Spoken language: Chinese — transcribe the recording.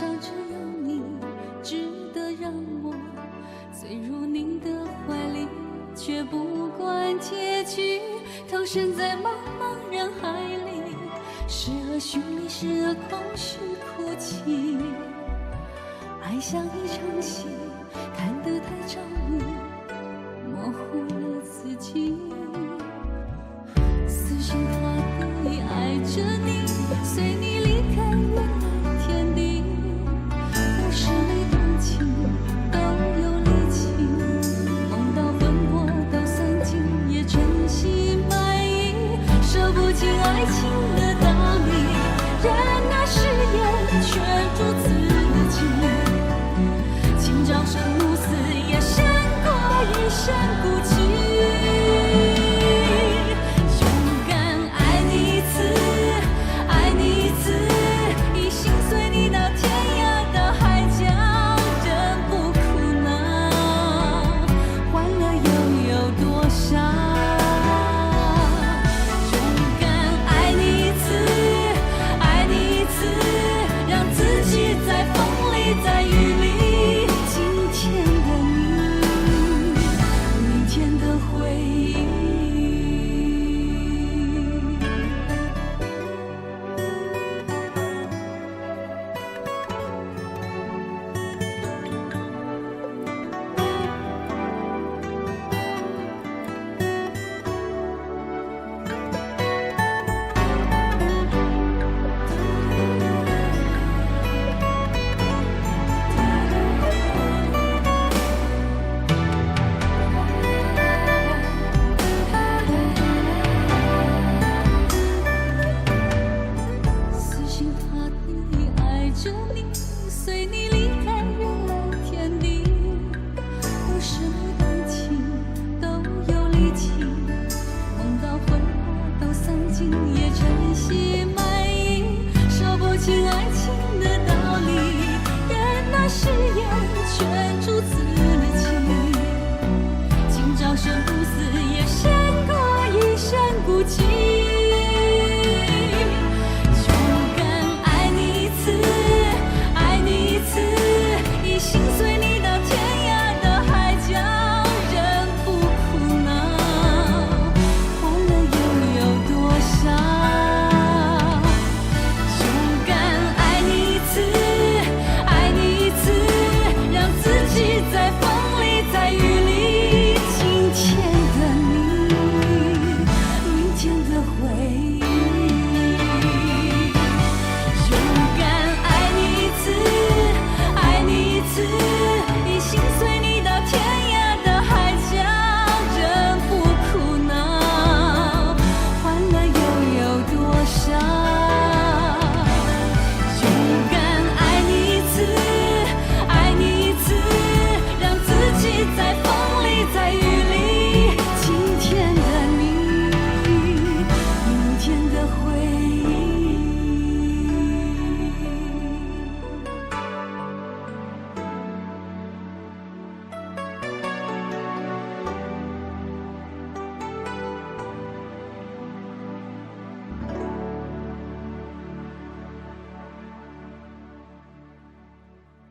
上只有你值得让我醉入你的怀里，却不管结局，投身在茫茫人海里，时而绚丽，时而空虚哭泣。爱像一场戏，看得太着迷，模糊了自己。死心塌地爱着你，随你离开原来天地，不是没动情，都有理情，梦到魂魄到散尽，也真心满意，说不尽爱情的道理，然那誓言却如此的近，情朝生暮死也胜过一生孤寂。